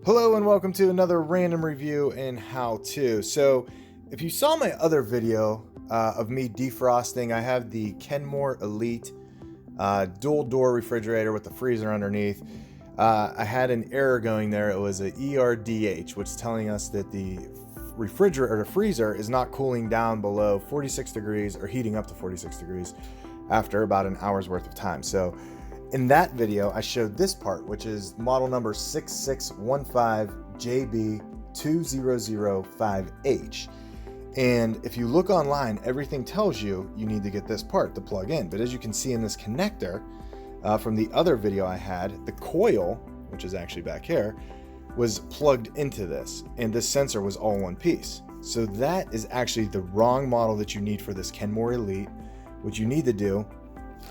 Hello and welcome to another random review and how-to. So if you saw my other video of me defrosting, I have the Kenmore Elite dual door refrigerator with the freezer underneath. I had an error going there. It was a ERDH, which is telling us that the refrigerator or the freezer is not cooling down below 46 degrees or heating up to 46 degrees after about an hour's worth of time. So in that video, I showed this part, which is model number 5300JK1005Z. And if you look online, everything tells you you need to get this part to plug in. But as you can see in this connector from the other video I had, the coil, which is actually back here, was plugged into this. And this sensor was all one piece. So that is actually the wrong model that you need for this Kenmore Elite. What you need to do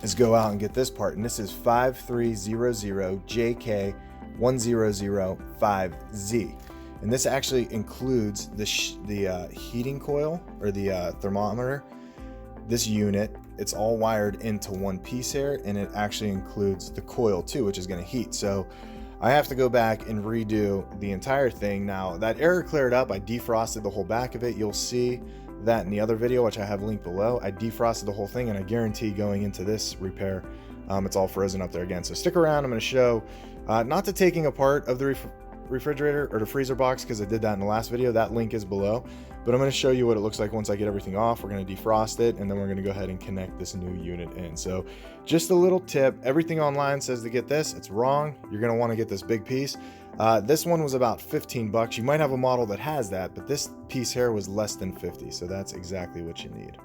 is go out and get this part, and this is 5300JK1005Z, and this actually includes the heating coil or the thermometer, this unit. It's all wired into one piece here, and it actually includes the coil too, which is going to heat. So I have to go back and redo the entire thing. Now that error cleared up, I defrosted the whole back of it. You'll see that in the other video, which I have linked below. I defrosted the whole thing, and I guarantee going into this repair, it's all frozen up there again. So stick around. I'm going to show not the taking apart of the refrigerator or the freezer box, because I did that in the last video. That link is below, but I'm going to show you what it looks like once I get everything off. We're going to defrost it, and then we're going to go ahead and connect this new unit in. So just a little tip, everything online says to get this. It's wrong. You're going to want to get this big piece. This one was about 15 bucks. You might have a model that has that, but this piece here was less than 50. So that's exactly what you need.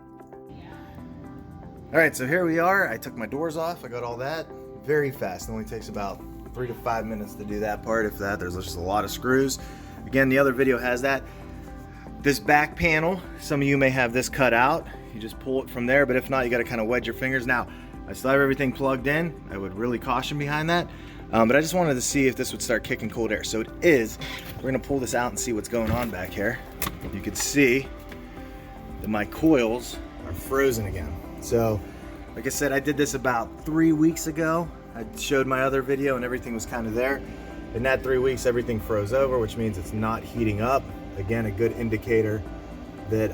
All right, so here we are. I took my doors off. I got all that very fast. It only takes about 3 to 5 minutes to do that part. If that, there's just a lot of screws. Again, the other video has that. This back panel, some of you may have this cut out. You just pull it from there, but if not, you got to kind of wedge your fingers. Now, I still have everything plugged in. I would really caution behind that. But I just wanted to see if this would start kicking cold air. So it is. We're going to pull this out and see what's going on back here. You can see that my coils are frozen again. So, like I said, I did this about 3 weeks ago. I showed my other video and everything was kind of there. In that 3 weeks, everything froze over, which means it's not heating up. Again, a good indicator that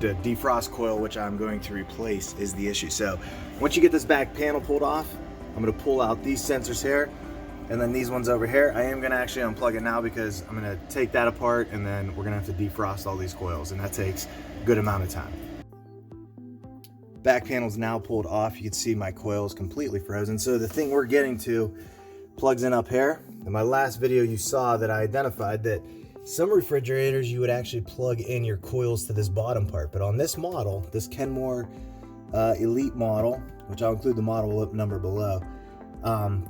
the defrost coil, which I'm going to replace, is the issue. So once you get this back panel pulled off, I'm going to pull out these sensors here, and then these ones over here. I am going to actually unplug it now, because I'm going to take that apart, and then we're going to have to defrost all these coils, and that takes a good amount of time. Back panel's now pulled off. You can see my coil is completely frozen. So the thing we're getting to plugs in up here. In my last video, you saw that I identified that some refrigerators, you would actually plug in your coils to this bottom part. But on this model, this Kenmore Elite model, which I'll include the model number below,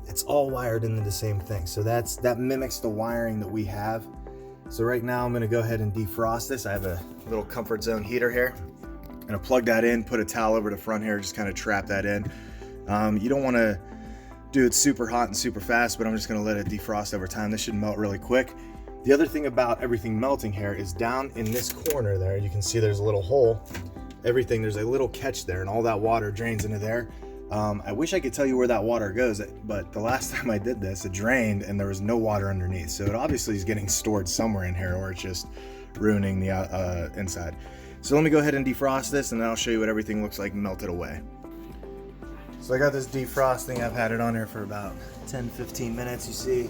it's all wired into the same thing. So that mimics the wiring that we have. So right now I'm going to go ahead and defrost this. I have a little comfort zone heater here. I'm going to plug that in, put a towel over the front here, just kind of trap that in. You don't want to do it super hot and super fast, but I'm just going to let it defrost over time. This should melt really quick. The other thing about everything melting here is down in this corner there, you can see there's a little hole. There's a little catch there, and all that water drains into there. I wish I could tell you where that water goes, but the last time I did this, it drained and there was no water underneath. So it obviously is getting stored somewhere in here, or it's just ruining the inside. So let me go ahead and defrost this, and then I'll show you what everything looks like melted away. So I got this defrosting. I've had it on here for about 10-15 minutes. You see,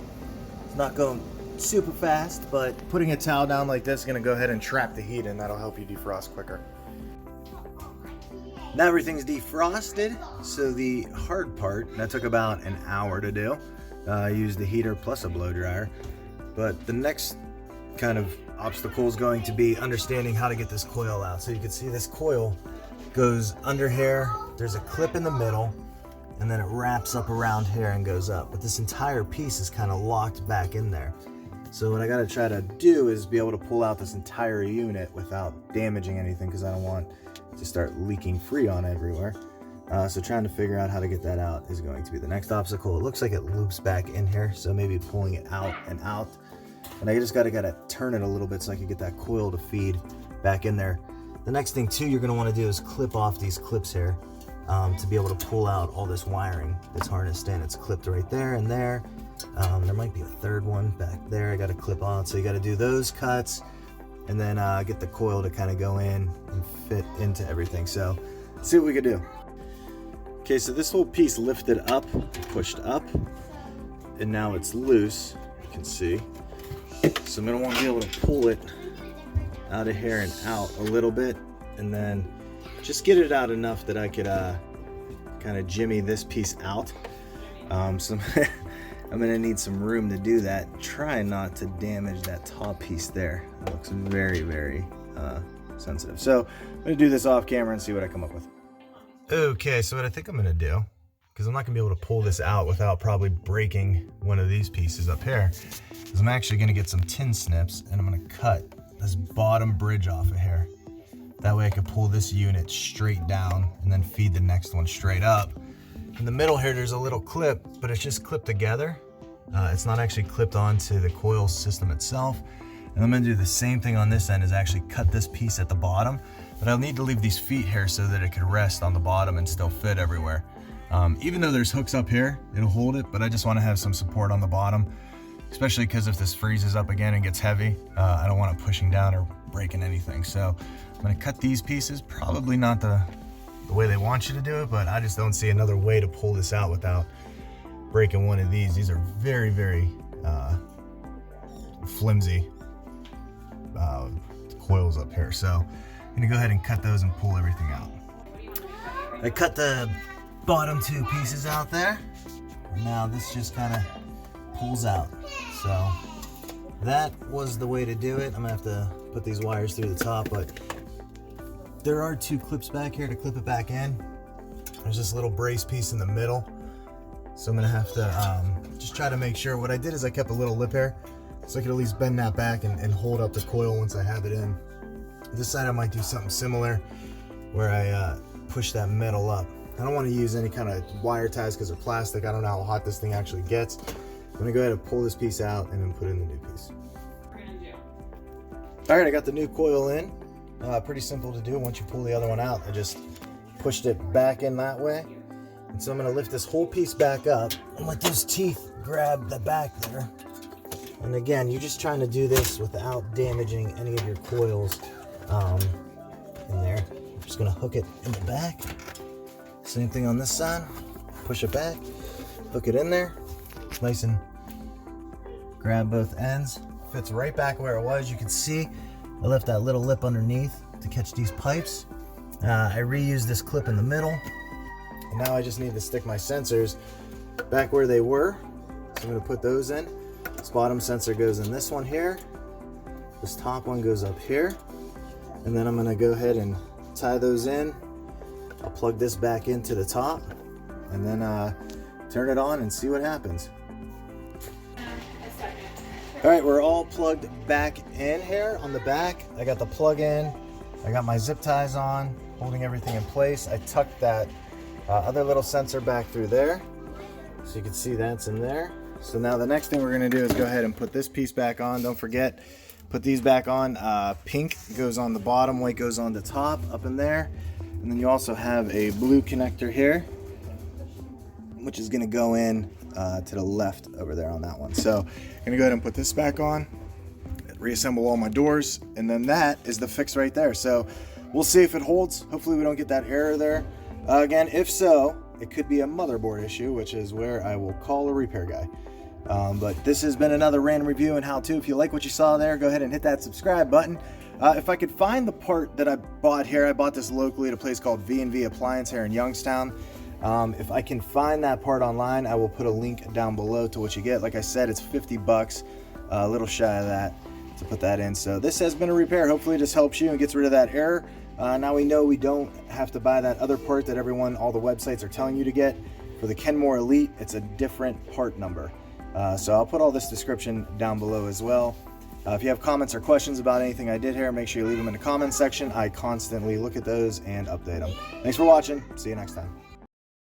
it's not going super fast, but putting a towel down like this is going to go ahead and trap the heat in. That'll help you defrost quicker. Now everything's defrosted, so the hard part, that took about an hour to do. I used the heater plus a blow dryer. But the next kind of obstacle is going to be understanding how to get this coil out. So you can see this coil goes under here. There's a clip in the middle, and then it wraps up around here and goes up. But this entire piece is kind of locked back in there. So what I got to try to do is be able to pull out this entire unit without damaging anything, because I don't want to start leaking free on everywhere. So trying to figure out how to get that out is going to be the next obstacle. It looks like it loops back in here, so maybe pulling it out and out. And I just gotta turn it a little bit so I can get that coil to feed back in there. The next thing too you're gonna want to do is clip off these clips here to be able to pull out all this wiring that's harnessed in. It's clipped right there and there. There might be a third one back there I got to clip on, so you got to do those cuts and then get the coil to kind of go in and fit into everything. So let's see what we could do. Okay, so this whole piece lifted up, pushed up, and now it's loose, you can see. So I'm going to want to be able to pull it out of here and out a little bit, and then just get it out enough that I could kind of jimmy this piece out. So I'm going to need some room to do that. Try not to damage that top piece there. It looks very, very sensitive. So I'm going to do this off camera and see what I come up with. Okay, so what I think I'm going to do, because I'm not going to be able to pull this out without probably breaking one of these pieces up here, is I'm actually going to get some tin snips and I'm going to cut this bottom bridge off of here. That way I can pull this unit straight down and then feed the next one straight up. In the middle here, there's a little clip, but it's just clipped together. It's not actually clipped onto the coil system itself. And I'm going to do the same thing on this end, is actually cut this piece at the bottom. But I'll need to leave these feet here so that it can rest on the bottom and still fit everywhere. Even though there's hooks up here, it'll hold it, but I just want to have some support on the bottom, especially because if this freezes up again and gets heavy, I don't want it pushing down or breaking anything. So I'm going to cut these pieces, probably not the way they want you to do it, but I just don't see another way to pull this out without breaking one of these. These are very, very flimsy coils up here. So I'm gonna go ahead and cut those and pull everything out. I cut the bottom two pieces out there. Now this just kind of pulls out. So that was the way to do it. I'm gonna have to put these wires through the top, but there are two clips back here to clip it back in. There's this little brace piece in the middle. So I'm gonna have to just try to make sure. What I did is I kept a little lip here, so I could at least bend that back and hold up the coil once I have it in. This side I might do something similar, where I push that metal up. I don't want to use any kind of wire ties because they're plastic. I don't know how hot this thing actually gets. I'm gonna go ahead and pull this piece out and then put in the new piece. All right, I got the new coil in. Pretty simple to do. Once you pull the other one out, I just pushed it back in that way. And so I'm going to lift this whole piece back up and let those teeth grab the back there. And again, you're just trying to do this without damaging any of your coils in there. I'm just going to hook it in the back. Same thing on this side. Push it back, hook it in there. Nice and grab both ends. Fits right back where it was. You can see I left that little lip underneath to catch these pipes. I reused this clip in the middle. And now I just need to stick my sensors back where they were. So I'm going to put those in. This bottom sensor goes in this one here. This top one goes up here. And then I'm going to go ahead and tie those in. I'll plug this back into the top and then turn it on and see what happens. All right, we're all plugged back in here on the back. I got the plug in. I got my zip ties on, holding everything in place. I tucked that other little sensor back through there, so you can see that's in there. So now the next thing we're gonna do is go ahead and put this piece back on. Don't forget, put these back on. Pink goes on the bottom, white goes on the top, up in there. And then you also have a blue connector here, which is gonna go in to the left over there on that one. So I'm gonna go ahead and put this back on, reassemble all my doors, and then that is the fix right there. So we'll see if it holds. Hopefully we don't get that error there. Again, if so, it could be a motherboard issue, which is where I will call a repair guy. But this has been another random review and how-to. If you like what you saw there, go ahead and hit that subscribe button. If I could find the part that I bought here, I bought this locally at a place called V&V Appliance here in Youngstown. If I can find that part online, I will put a link down below to what you get. Like I said, it's 50 bucks, a little shy of that to put that in. So this has been a repair. Hopefully this helps you and gets rid of that error. Now we know we don't have to buy that other part that all the websites are telling you to get. For the Kenmore Elite, it's a different part number. So I'll put all this description down below as well. If you have comments or questions about anything I did here, make sure you leave them in the comments section. I constantly look at those and update them. Thanks for watching. See you next time.